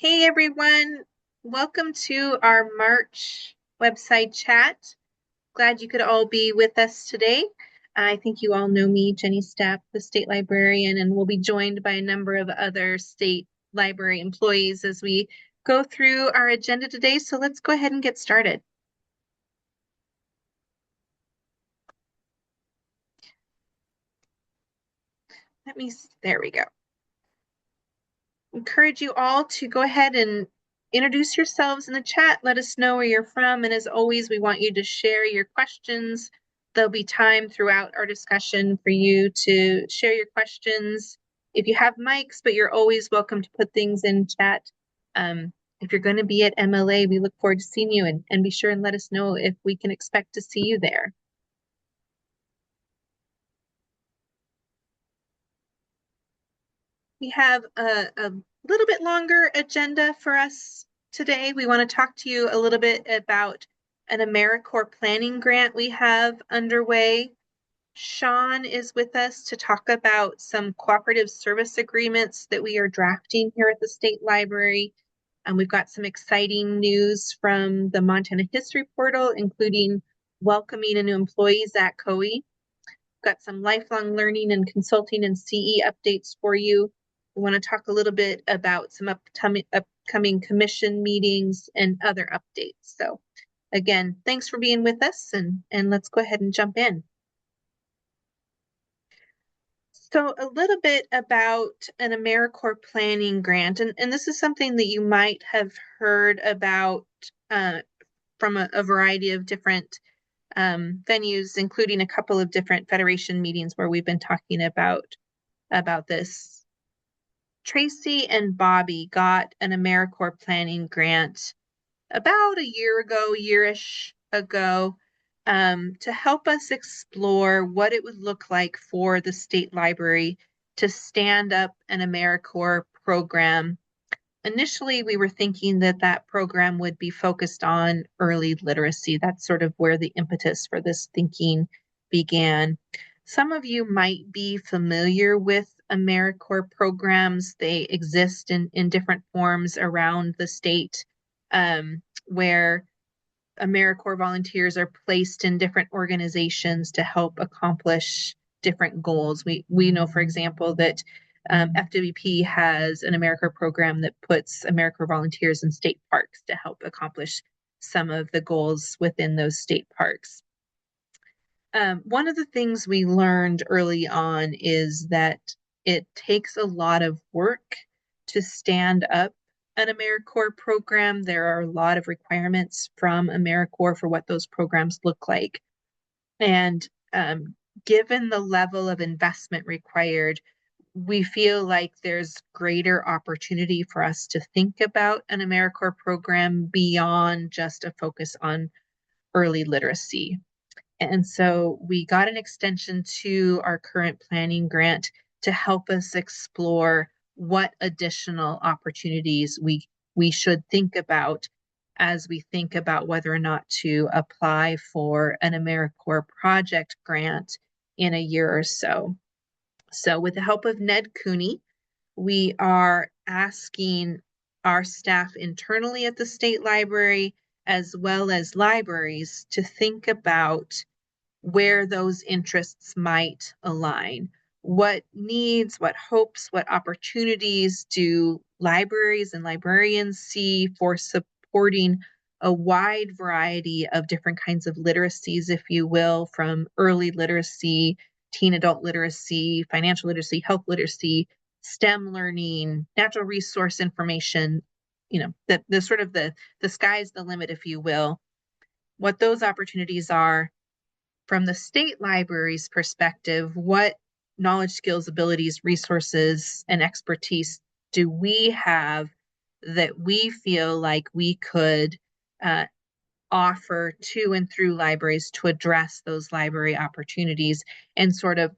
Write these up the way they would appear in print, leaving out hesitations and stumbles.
Hey everyone, welcome to our March website chat. Glad you could all be with us today. I think you all know me, Jennie Stapp, the state librarian, and we'll be joined by a number of other state library employees as we go through our agenda today. So let's go ahead and get started. There we go. Encourage you all to go ahead and introduce yourselves in the chat. Let us know where you're from. And as always, we want you to share your questions. There'll be time throughout our discussion for you to share your questions. If you have mics, but you're always welcome to put things in chat. If you're going to be at MLA, we look forward to seeing you, and be sure and let us know if we can expect to see you there. We have a little bit longer agenda for us today. We want to talk to you a little bit about an AmeriCorps planning grant we have underway. Sean is with us to talk about some cooperative service agreements that we are drafting here at the State Library. And we've got some exciting news from the Montana History Portal, including welcoming a new employee, Zach Coe. Got some lifelong learning and consulting and CE updates for you. We want to talk a little bit about some upcoming commission meetings and other updates. So again, thanks for being with us, and let's go ahead and jump in. So a little bit about an AmeriCorps planning grant, and this is something that you might have heard about from a variety of different venues, including a couple of different Federation meetings where we've been talking about this. Tracy and Bobby got an AmeriCorps planning grant about a yearish ago, to help us explore what it would look like for the state library to stand up an AmeriCorps program. Initially, we were thinking that program would be focused on early literacy. That's sort of where the impetus for this thinking began. Some of you might be familiar with AmeriCorps programs. They exist in different forms around the state, where AmeriCorps volunteers are placed in different organizations to help accomplish different goals. We know, for example, that FWP has an AmeriCorps program that puts AmeriCorps volunteers in state parks to help accomplish some of the goals within those state parks. One of the things we learned early on is that it takes a lot of work to stand up an AmeriCorps program. There are a lot of requirements from AmeriCorps for what those programs look like. And given the level of investment required, we feel like there's greater opportunity for us to think about an AmeriCorps program beyond just a focus on early literacy. And so we got an extension to our current planning grant to help us explore what additional opportunities we should think about as we think about whether or not to apply for an AmeriCorps project grant in a year or so. So with the help of Ned Cooney, we are asking our staff internally at the state library, as well as libraries, to think about where those interests might align. What needs, what hopes, what opportunities do libraries and librarians see for supporting a wide variety of different kinds of literacies, if you will, from early literacy, teen adult literacy, financial literacy, health literacy, STEM learning, natural resource information, the sort of the sky's the limit, if you will. What those opportunities are from the state library's perspective, what knowledge, skills, abilities, resources, and expertise do we have that we feel like we could offer to and through libraries to address those library opportunities, and sort of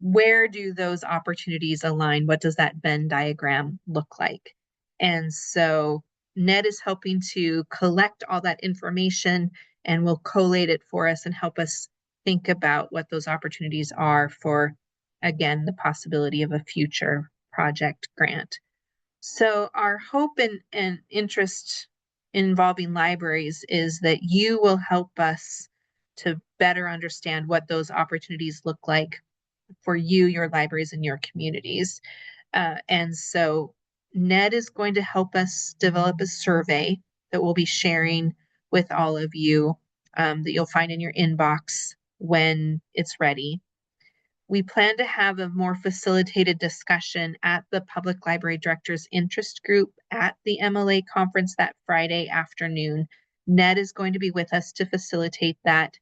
where do those opportunities align? What does that Venn diagram look like? And so Ned is helping to collect all that information and will collate it for us and help us think about what those opportunities are for, again, the possibility of a future project grant. So our hope and interest involving libraries is that you will help us to better understand what those opportunities look like for you, your libraries, and your communities. And so Ned is going to help us develop a survey that we'll be sharing with all of you, that you'll find in your inbox when it's ready. We plan to have a more facilitated discussion at the Public Library Directors Interest Group at the MLA conference that Friday afternoon. Ned is going to be with us to facilitate that.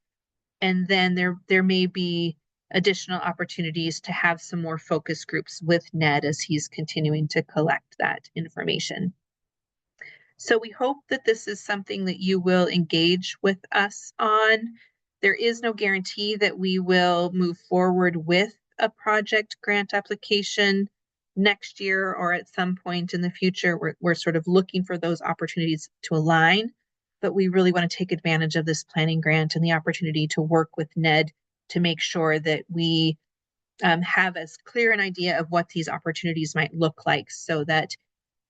And then there may be additional opportunities to have some more focus groups with Ned as he's continuing to collect that information. So we hope that this is something that you will engage with us on. There is no guarantee that we will move forward with a project grant application next year or at some point in the future. We're sort of looking for those opportunities to align, but we really want to take advantage of this planning grant and the opportunity to work with Ned to make sure that we have as clear an idea of what these opportunities might look like, so that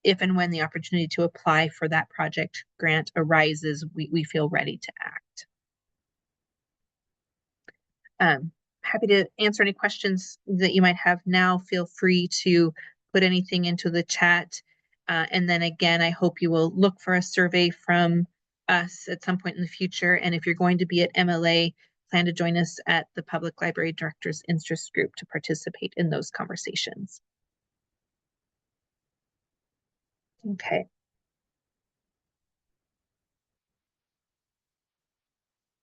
if and when the opportunity to apply for that project grant arises, we feel ready to act. Happy to answer any questions that you might have now. Feel free to put anything into the chat. And then again, I hope you will look for a survey from us at some point in the future. And if you're going to be at MLA, plan to join us at the Public Library Directors Interest Group to participate in those conversations. Okay.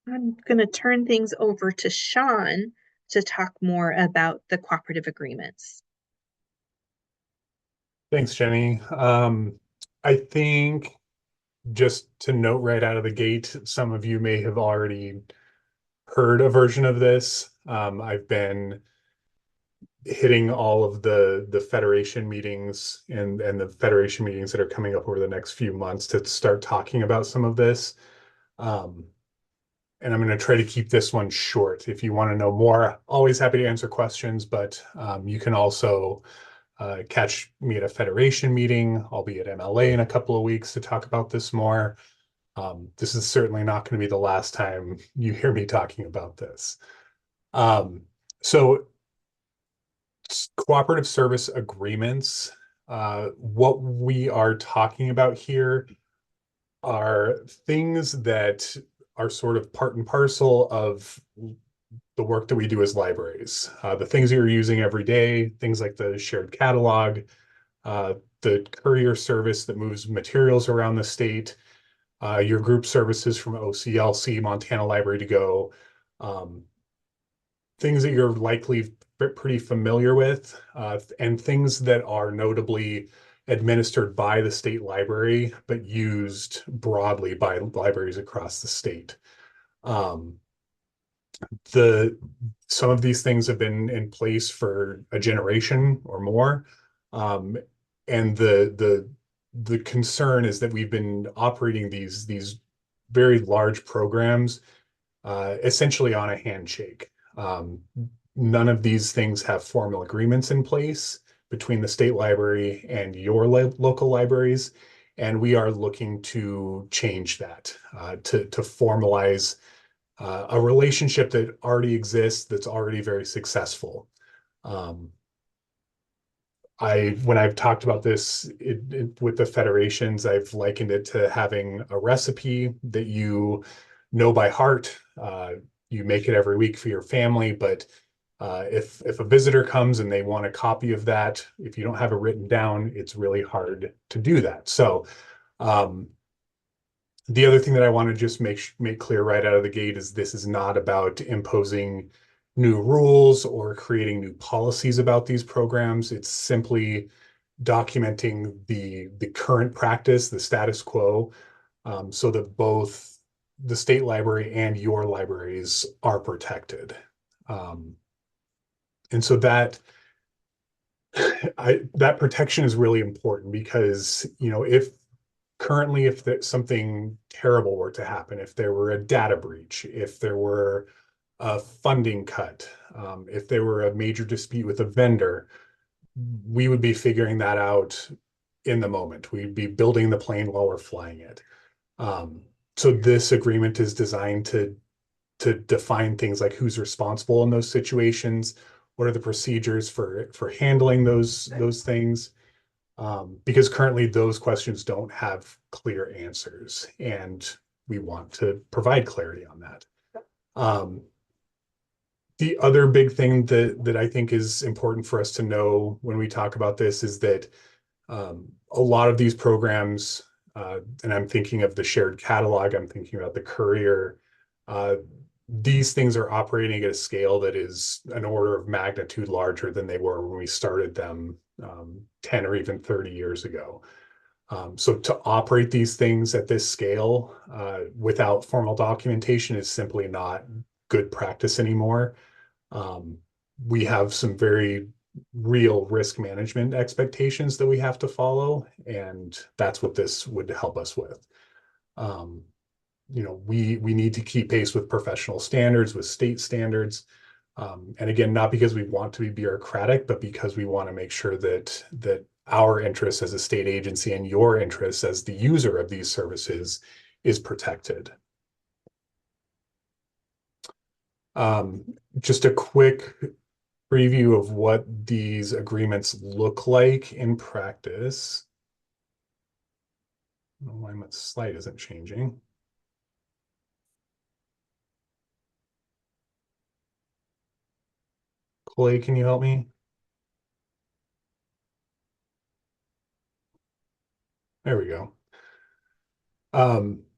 I'm going to turn things over to Sean to talk more about the cooperative agreements. Thanks, Jenny. I think just to note right out of the gate, some of you may have already heard a version of this. I've been hitting all of the federation meetings and the federation meetings that are coming up over the next few months to start talking about some of this. And I'm going to try to keep this one short. If you want to know more, always happy to answer questions, but you can also catch me at a federation meeting. I'll be at MLA in a couple of weeks to talk about this more. This is certainly not going to be the last time you hear me talking about this. So cooperative service agreements, what we are talking about here are things that are sort of part and parcel of the work that we do as libraries. The things that you're using every day, things like the shared catalog, the courier service that moves materials around the state, your group services from OCLC, Montana Library to Go, things that you're likely pretty familiar with, and things that are notably administered by the state library, but used broadly by libraries across the state. Some of these things have been in place for a generation or more. And the concern is that we've been operating these very large programs essentially on a handshake. None of these things have formal agreements in place between the state library and your local libraries, and we are looking to change that, to formalize a relationship that already exists, that's already very successful. When I've talked about this with the federations, I've likened it to having a recipe that you know by heart. You make it every week for your family, but if a visitor comes and they want a copy of that, if you don't have it written down, it's really hard to do that. So the other thing that I want to just make clear right out of the gate is this is not about imposing new rules or creating new policies about these programs. It's simply documenting the current practice, the status quo, so that both the state library and your libraries are protected. And so that that protection is really important because, you know, if currently, if something terrible were to happen, if there were a data breach, if there were a funding cut, if there were a major dispute with a vendor, we would be figuring that out in the moment. We'd be building the plane while we're flying it. Um, so this agreement is designed to define things like who's responsible in those situations, what are the procedures for handling those things, because currently those questions don't have clear answers, and we want to provide clarity on that. Um, the other big thing that I think is important for us to know when we talk about this is that a lot of these programs, and I'm thinking of the shared catalog, I'm thinking about the courier, uh, these things are operating at a scale that is an order of magnitude larger than they were when we started them 10 or even 30 years ago. So to operate these things at this scale without formal documentation is simply not good practice anymore. Um, we have some very real risk management expectations that we have to follow, and that's what this would help us with. Um, we need to keep pace with professional standards, with state standards. And again, not because we want to be bureaucratic, but because we want to make sure that our interests as a state agency and your interests as the user of these services is protected. Um, just a quick preview of what these agreements look like in practice. I don't know why my slide isn't changing. Clay, can you help me? There we go.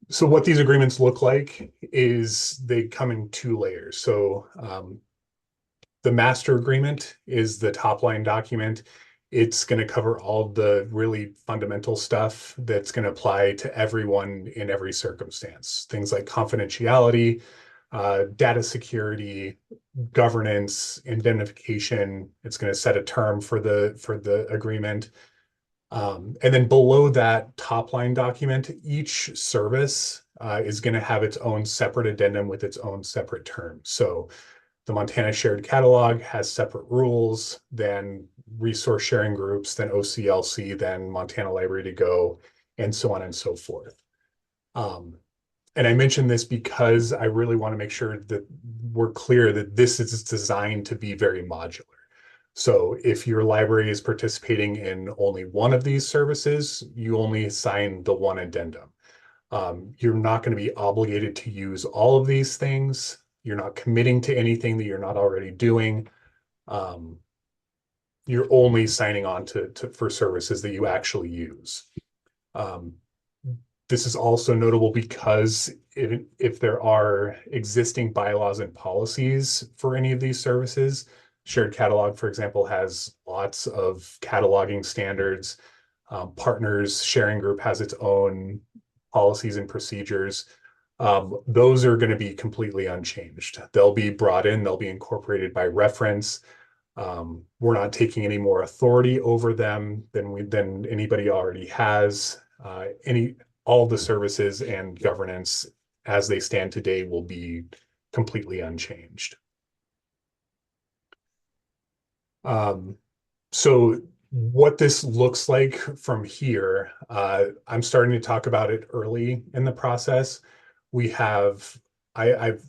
So what these agreements look like is they come in two layers. So the master agreement is the top line document. It's going to cover all the really fundamental stuff that's going to apply to everyone in every circumstance. Things like confidentiality, data security, governance, indemnification. It's going to set a term for the agreement. And then below that top line document, each service is going to have its own separate addendum with its own separate terms. So the Montana Shared Catalog has separate rules than resource sharing groups, than OCLC, than Montana Library to Go, and so on and so forth. And I mention this because I really want to make sure that we're clear that this is designed to be very modular. So if your library is participating in only one of these services, you only sign the one addendum. You're not going to be obligated to use all of these things. You're not committing to anything that you're not already doing. Um, you're only signing on for services that you actually use. Um, this is also notable because if there are existing bylaws and policies for any of these services, Shared Catalog, for example, has lots of cataloging standards. Partners Sharing Group has its own policies and procedures. Those are going to be completely unchanged. They'll be brought in, they'll be incorporated by reference. We're not taking any more authority over them than anybody already has. All the services and governance as they stand today will be completely unchanged. So what this looks like from here, I'm starting to talk about it early in the process. We have, I've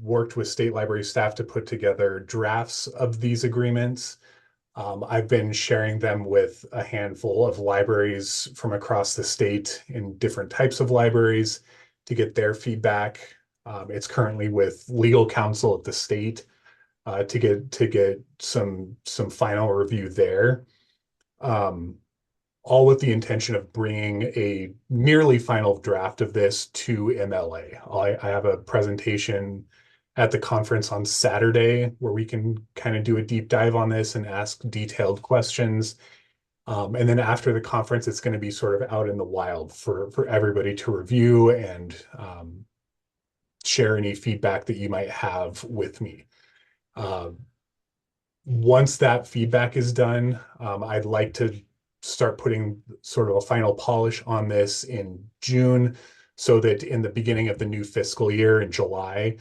worked with state library staff to put together drafts of these agreements. I've been sharing them with a handful of libraries from across the state in different types of libraries to get their feedback. It's currently with legal counsel at the state to get some final review there. Um, all with the intention of bringing a nearly final draft of this to MLA. I have a presentation at the conference on Saturday where we can kind of do a deep dive on this and ask detailed questions. And then after the conference, it's going to be sort of out in the wild for everybody to review and share any feedback that you might have with me. Once that feedback is done, I'd like to start putting sort of a final polish on this in June so that in the beginning of the new fiscal year in July,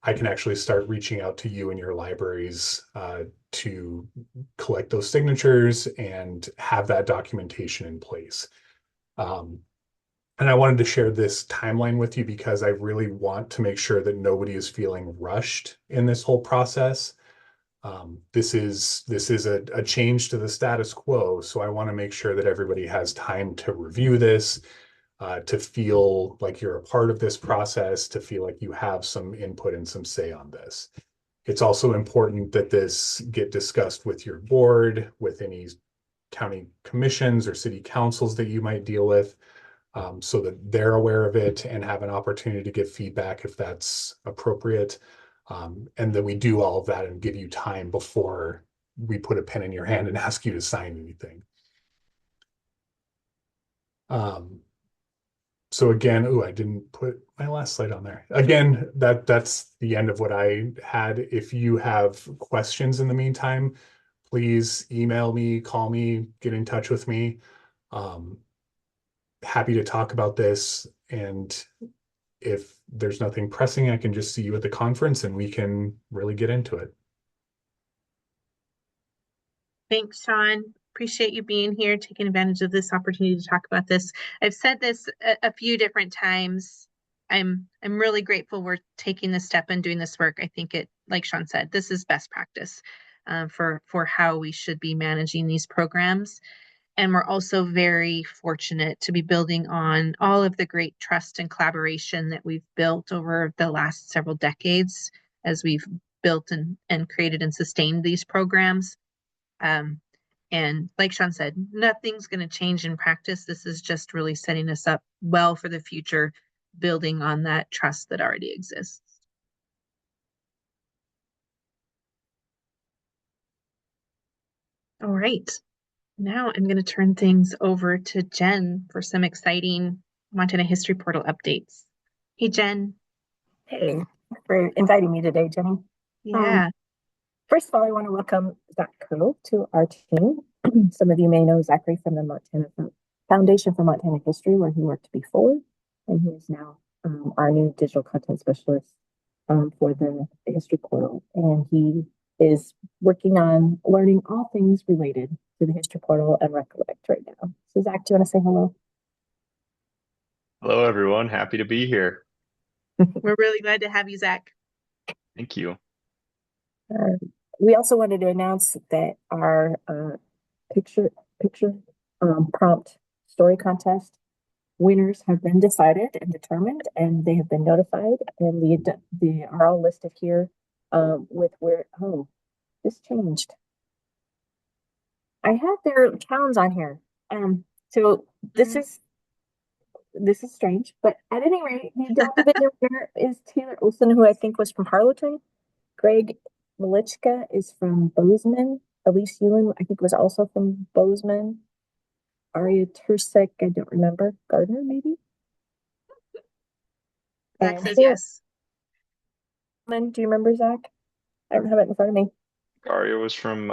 I can actually start reaching out to you and your libraries to collect those signatures and have that documentation in place. Um, and I wanted to share this timeline with you because I really want to make sure that nobody is feeling rushed in this whole process. This is a change to the status quo, so I want to make sure that everybody has time to review this, to feel like you're a part of this process, to feel like you have some input and some say on this. It's also important that this get discussed with your board, with any county commissions or city councils that you might deal with, so that they're aware of it and have an opportunity to give feedback if that's appropriate. And that we do all of that and give you time before we put a pen in your hand and ask you to sign anything. So again, I didn't put my last slide on there. Again, that's the end of what I had. If you have questions in the meantime, please email me, call me, get in touch with me. Um, Happy to talk about this. And if there's nothing pressing, I can just see you at the conference and we can really get into it. Thanks, Sean. Appreciate you being here, taking advantage of this opportunity to talk about this. I've said this a few different times. I'm really grateful we're taking this step and doing this work. I think it, like Sean said, this is best practice for how we should be managing these programs. And we're also very fortunate to be building on all of the great trust and collaboration that we've built over the last several decades as we've built and created and sustained these programs. Um, and like Sean said, nothing's going to change in practice. This is just really setting us up well for the future, building on that trust that already exists. All right. Now I'm going to turn things over to Jen for some exciting Montana History Portal updates. Hey, Jen. Hey, thanks for inviting me today, Jenny. Yeah. First of all, I want to welcome Zach Coe to our team. Some of you may know Zachary from the Montana Foundation for Montana History, where he worked before, and he is now our new digital content specialist for the History Portal. And he is working on learning all things related to the History Portal and Recollect right now. So Zach, do you want to say hello? Hello, everyone. Happy to be here. We're really glad to have you, Zach. Thank you. We also wanted to announce that our picture prompt story contest winners have been decided and determined, and they have been notified, and they are all listed here with where. Oh, this changed. I had their towns on here. So this is strange, but at any rate, the adopted winner is Taylor Olson, who I think was from Harlowton. Greg Malichka is from Bozeman. Elise Ewan, I think, was also from Bozeman. Aria Tursek, I don't remember. Gardner, maybe? Zach says yes. Do you remember, Zach? I don't have it in front of me. Aria was from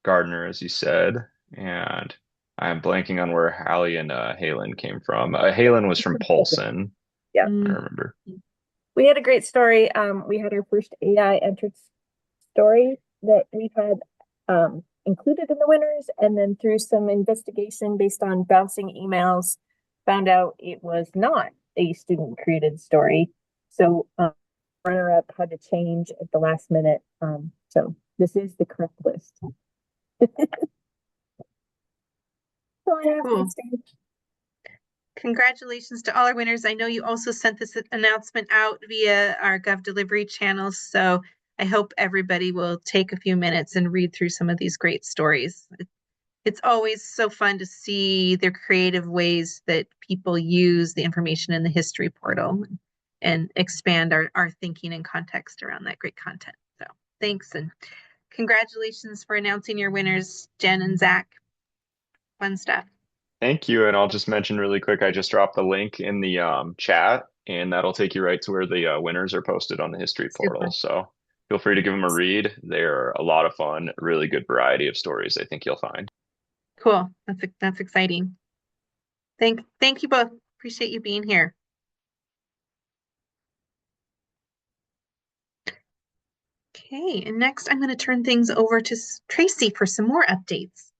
Gardner, as you said, and I'm blanking on where Hallie and Halen came from. Halen was from Polson. Yeah. I remember. We had a great story. We had our first AI entered story that we had included in the winners, and then through some investigation based on bouncing emails, found out it was not a student created story. So runner up had to change at the last minute. So this is the correct list. Cool. Congratulations to all our winners. I know you also sent this announcement out via our Gov delivery channels, so I hope everybody will take a few minutes and read through some of these great stories. It's always so fun to see the creative ways that people use the information in the history portal and expand our thinking and context around that great content. So thanks, and congratulations for announcing your winners, Jen and Zach. Fun stuff. Thank you. And I'll just mention really quick, I just dropped the link in the chat, and that'll take you right to where the winners are posted on the history portal. So feel free to give them a read. They're a lot of fun, really good variety of stories I think you'll find. Cool. That's exciting. Thank you both. Appreciate you being here. Okay, and next I'm going to turn things over to Tracy for some more updates.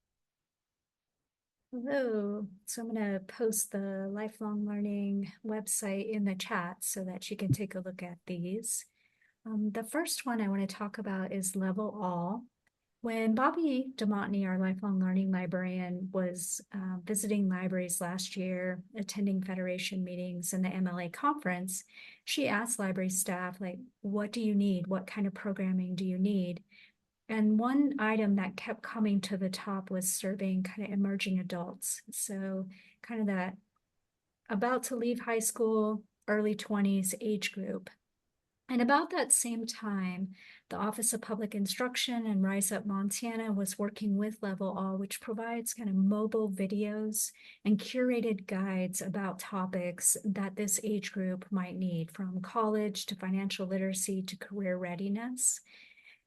Hello. So I'm going to post the lifelong learning website in the chat so that you can take a look at these. The first one I want to talk about is Level All. When Bobby DeMontney, our lifelong learning librarian, was visiting libraries last year, attending Federation meetings and the MLA conference, she asked library staff, like, what do you need? What kind of programming do you need? And one item that kept coming to the top was serving kind of emerging adults. So kind of that about to leave high school, early 20s age group. And about that same time, the Office of Public Instruction and Rise Up Montana was working with Level All, which provides kind of mobile videos and curated guides about topics that this age group might need, from college to financial literacy to career readiness.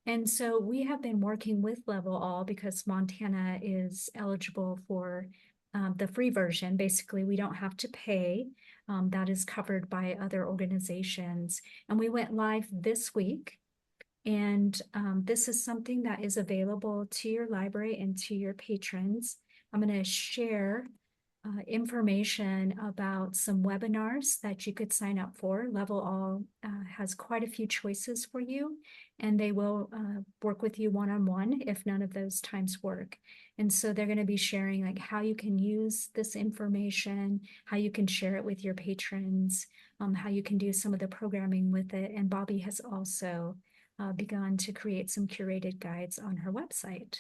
And so we have been working with Level All because Montana is eligible for the free version. Basically, we don't have to pay. That is covered by other organizations. And we went live this week. And this is something that is available to your library and to your patrons. I'm going to share information about some webinars that you could sign up for. Level All has quite a few choices for you, and they will work with you one-on-one if none of those times work. And so they're going to be sharing like how you can use this information, how you can share it with your patrons, how you can do some of the programming with it. And Bobby has also begun to create some curated guides on her website.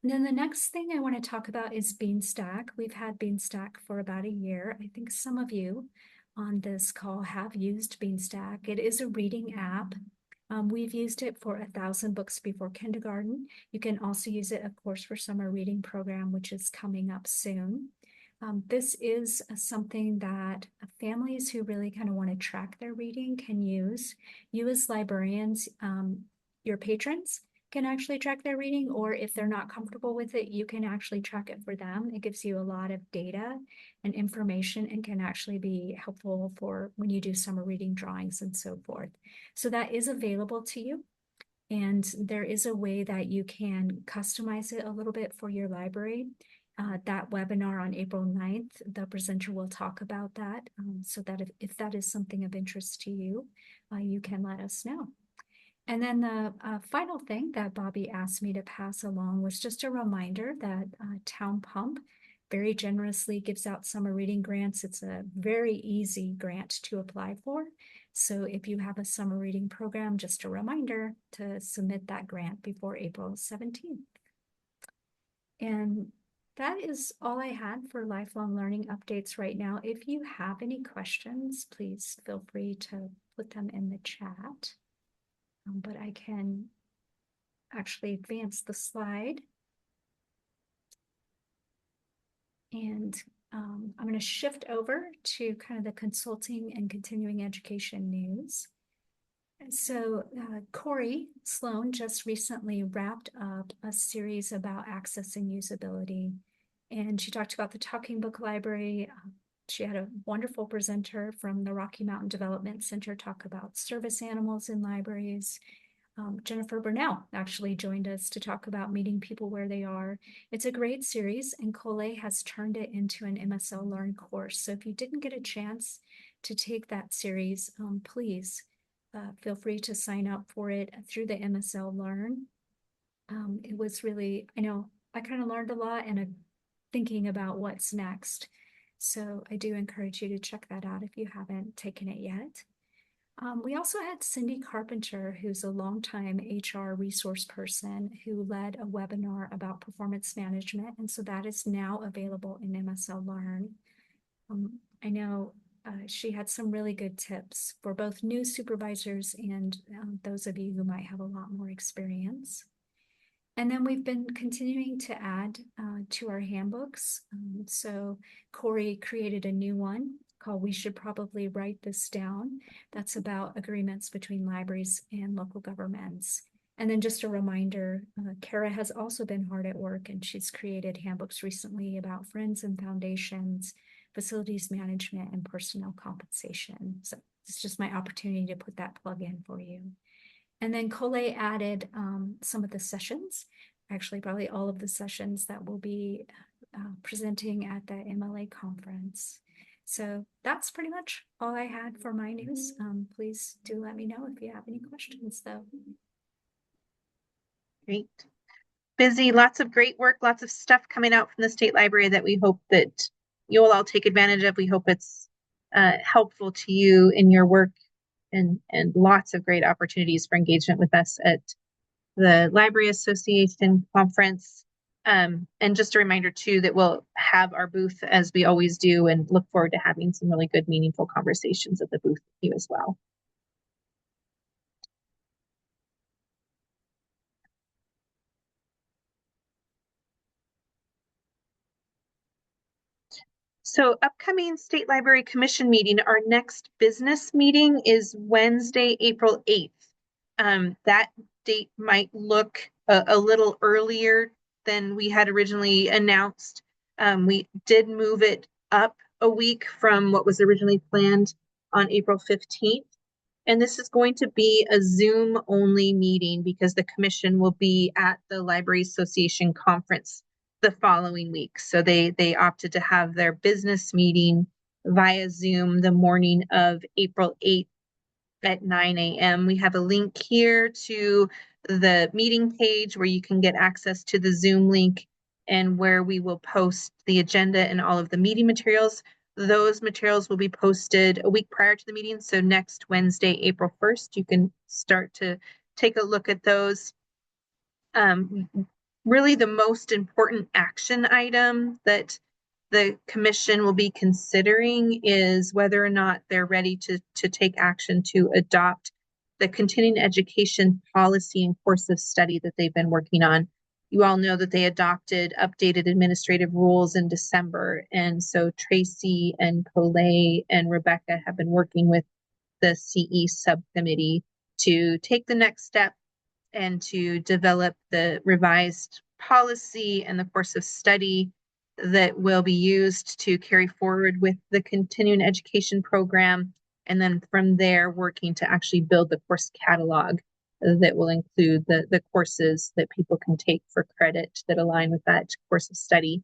And then the next thing I want to talk about is Beanstack. We've had Beanstack for about a year. I think some of you on this call have used Beanstack. It is a reading app. We've used it for 1,000 books before kindergarten. You can also use it, of course, for summer reading program, which is coming up soon. This is something that families who really kind of want to track their reading can use. You as librarians, your patrons, can actually track their reading, or if they're not comfortable with it, you can actually track it for them. It gives you a lot of data and information and can actually be helpful for when you do summer reading drawings and so forth. So that is available to you. And there is a way that you can customize it a little bit for your library. That webinar on April 9th, the presenter will talk about that, so that if that is something of interest to you, you can let us know. And then the final thing that Bobby asked me to pass along was just a reminder that Town Pump very generously gives out summer reading grants. It's a very easy grant to apply for. So if you have a summer reading program, just a reminder to submit that grant before April 17th. And that is all I had for lifelong learning updates right now. If you have any questions, please feel free to put them in the chat. But I can actually advance the slide. And I'm going to shift over to kind of the consulting and continuing education news. So Corey Sloan just recently wrapped up a series about access and usability. And she talked about the Talking Book Library. She had a wonderful presenter from the Rocky Mountain Development Center talk about service animals in libraries. Jennifer Burnell actually joined us to talk about meeting people where they are. It's a great series, and Cole has turned it into an MSL Learn course. So if you didn't get a chance to take that series, please feel free to sign up for it through the MSL Learn. It was really, I know, I kind of learned a lot and I'm thinking about what's next. So I do encourage you to check that out if you haven't taken it yet. We also had Cindy Carpenter, who's a longtime HR resource person who led a webinar about performance management. And so that is now available in MSL Learn. I know she had some really good tips for both new supervisors and those of you who might have a lot more experience. And then we've been continuing to add to our handbooks. So Corey created a new one called We Should Probably Write This Down. That's about agreements between libraries and local governments. And then just a reminder, Kara has also been hard at work, and she's created handbooks recently about friends and foundations, facilities management, and personnel compensation. So it's just my opportunity to put that plug in for you. And then Coley added some of the sessions, actually probably all of the sessions that will be presenting at the MLA conference. So that's pretty much all I had for my news. Please do let me know if you have any questions, though. Great. Busy, lots of great work, lots of stuff coming out from the State Library that we hope that you'll all take advantage of. We hope it's helpful to you in your work, and lots of great opportunities for engagement with us at the Library Association conference. And just a reminder too, that we'll have our booth as we always do, and look forward to having some really good, meaningful conversations at the booth with you as well. So upcoming State Library Commission meeting, our next business meeting is Wednesday, April 8th. That date might look a little earlier than we had originally announced. We did move it up a week from what was originally planned on April 15th. And this is going to be a Zoom only meeting because the commission will be at the Library Association conference the following week. So they opted to have their business meeting via Zoom the morning of April 8th at 9 a.m. We have a link here to the meeting page where you can get access to the Zoom link, and where we will post the agenda and all of the meeting materials. Those materials will be posted a week prior to the meeting. So next Wednesday, April 1st, you can start to take a look at those. Really the most important action item that the commission will be considering is whether or not they're ready to take action to adopt the continuing education policy and course of study that they've been working on. You all know that they adopted updated administrative rules in December. And so Tracy and Coley and Rebecca have been working with the CE subcommittee to take the next step and to develop the revised policy and the course of study that will be used to carry forward with the continuing education program. And then from there, working to actually build the course catalog that will include the courses that people can take for credit that align with that course of study.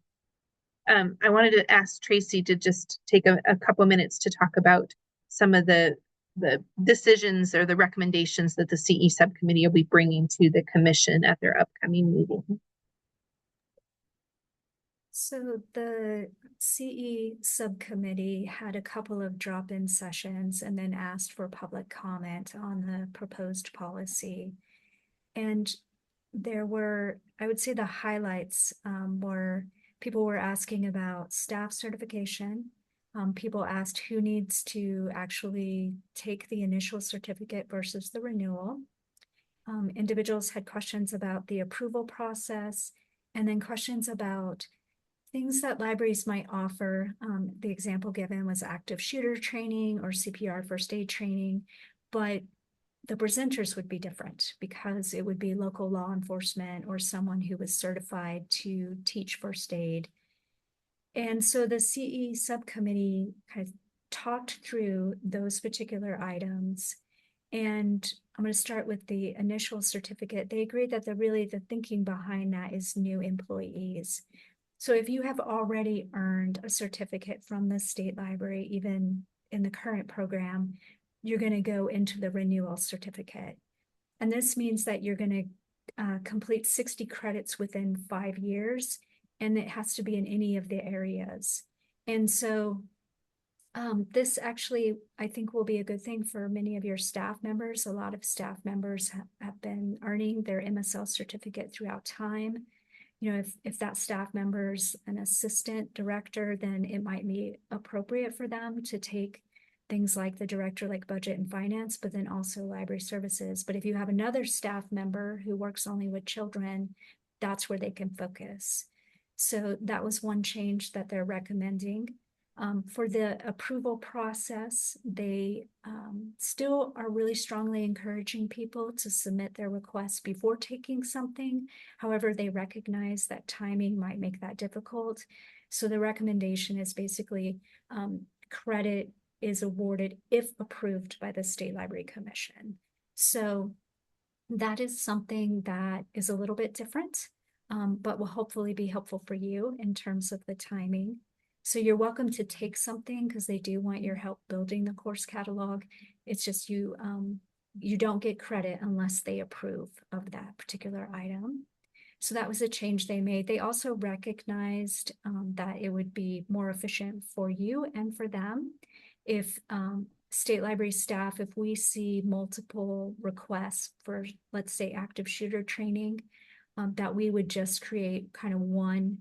I wanted to ask Tracy to just take a couple minutes to talk about some of the decisions or the recommendations that the CE subcommittee will be bringing to the commission at their upcoming meeting. So the CE subcommittee had a couple of drop-in sessions and then asked for public comment on the proposed policy. And there were, I would say the highlights were people were asking about staff certification. People asked who needs to actually take the initial certificate versus the renewal. Individuals had questions about the approval process, and then questions about things that libraries might offer. The example given was active shooter training or CPR first aid training, but the presenters would be different because it would be local law enforcement or someone who was certified to teach first aid. And so the CE subcommittee kind of talked through those particular items. And I'm going to start with the initial certificate. They agreed that the thinking behind that is new employees. So if you have already earned a certificate from the state library, even in the current program, you're going to go into the renewal certificate. And this means that you're going to complete 60 credits within 5 years, and it has to be in any of the areas. And so this actually, I think, will be a good thing for many of your staff members. A lot of staff members have been earning their MSL certificate throughout time. You know, if that staff member's an assistant director, then it might be appropriate for them to take things like the director, like budget and finance, but then also library services. But if you have another staff member who works only with children, that's where they can focus. So that was one change that they're recommending. For the approval process, they still are really strongly encouraging people to submit their requests before taking something. However, they recognize that timing might make that difficult. So the recommendation is basically credit is awarded if approved by the State Library Commission. So That is something that is a little bit different, but will hopefully be helpful for you in terms of the timing. So you're welcome to take something because they do want your help building the course catalog. It's just you don't get credit unless they approve of that particular item. So that was a change they made. They also recognized that it would be more efficient for you and for them if state library staff, if we see multiple requests for, let's say, active shooter training, that we would just create kind of one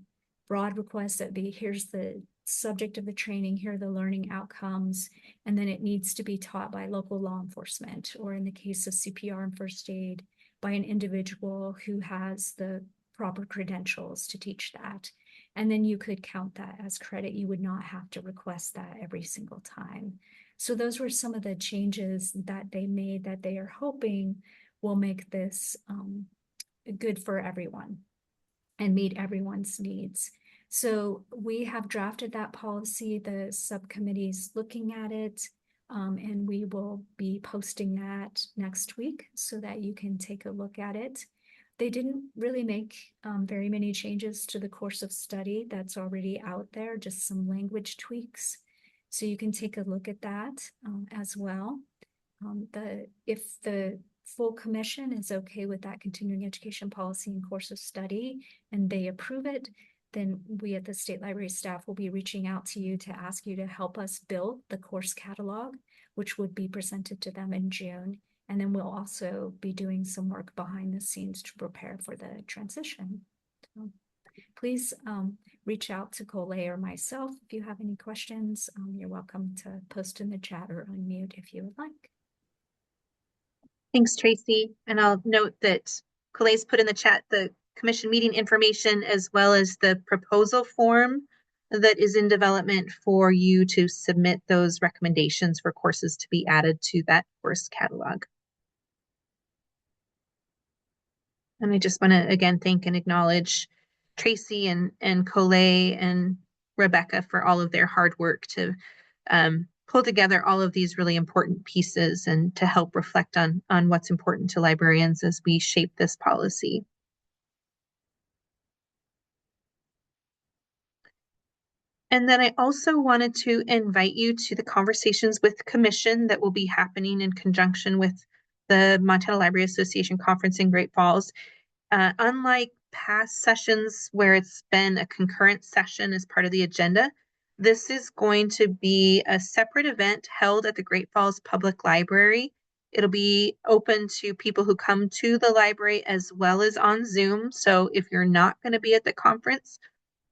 broad request that be, here's the subject of the training, here are the learning outcomes, and then it needs to be taught by local law enforcement, or in the case of CPR and first aid, by an individual who has the proper credentials to teach that. And then you could count that as credit. You would not have to request that every single time. So those were some of the changes that they made that they are hoping will make this good for everyone and meet everyone's needs. So we have drafted that policy. The subcommittee's looking at it, and we will be posting that next week so that you can take a look at it. They didn't really make very many changes to the course of study that's already out there, just some language tweaks. So you can take a look at that as well. If the full commission is okay with that continuing education policy and course of study and they approve it, then we at the State Library staff will be reaching out to you to ask you to help us build the course catalog, which would be presented to them in June. And then we'll also be doing some work behind the scenes to prepare for the transition. So please reach out to Cole or myself if you have any questions. You're welcome to post in the chat or unmute if you would like. Thanks, Tracy. And I'll note that Cole's put in the chat the commission meeting information as well as the proposal form that is in development for you to submit those recommendations for courses to be added to that course catalog. And I just want to again thank and acknowledge Tracy and Cole and Rebecca for all of their hard work to pull together all of these really important pieces and to help reflect on what's important to librarians as we shape this policy. And then I also wanted to invite you to the conversations with Commission that will be happening in conjunction with the Montana Library Association conference in Great Falls. Unlike past sessions where it's been a concurrent session as part of the agenda, this is going to be a separate event held at the Great Falls Public Library. It'll be open to people who come to the library as well as on Zoom. So if you're not going to be at the conference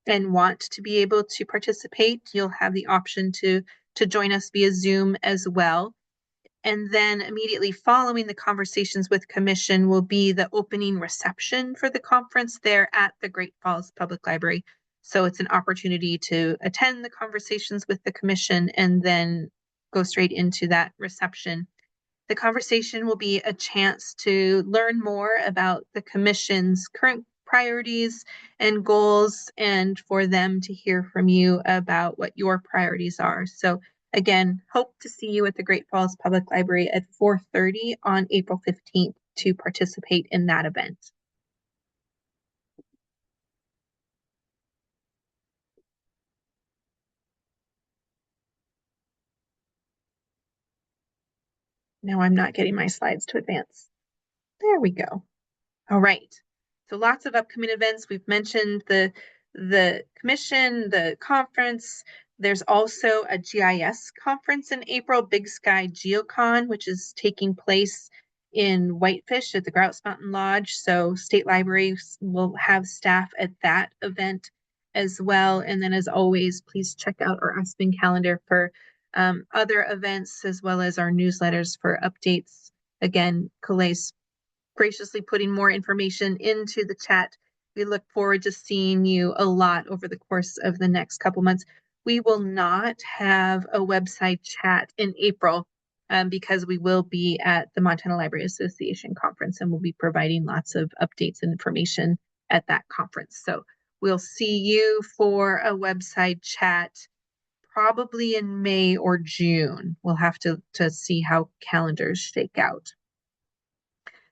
and want to be able to participate, you'll have the option to join us via Zoom as well. And then immediately following the conversations with Commission will be the opening reception for the conference there at the Great Falls Public Library. So it's an opportunity to attend the conversations with the Commission and then go straight into that reception. The conversation will be a chance to learn more about the Commission's current priorities and goals, and for them to hear from you about what your priorities are. So again, hope to see you at the Great Falls Public Library at 4:30 on April 15th to participate in that event. Now I'm not getting my slides to advance. There we go. All right. So lots of upcoming events. We've mentioned the commission, the conference. There's also a GIS conference in April, Big Sky GeoCon, which is taking place in Whitefish at the Grouse Mountain Lodge. So state libraries will have staff at that event as well. And then as always, please check out our Aspen calendar for other events, as well as our newsletters for updates. Again, Cole's graciously putting more information into the chat. We look forward to seeing you a lot over the course of the next couple months. We will not have a website chat in April because we will be at the Montana Library Association conference and we'll be providing lots of updates and information at that conference. So we'll see you for a website chat probably in May or June. We'll have to see how calendars shake out.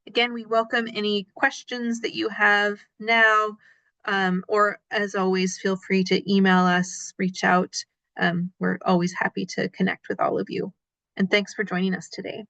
Again, we welcome any questions that you have now, or as always, feel free to email us, reach out. We're always happy to connect with all of you. And thanks for joining us today.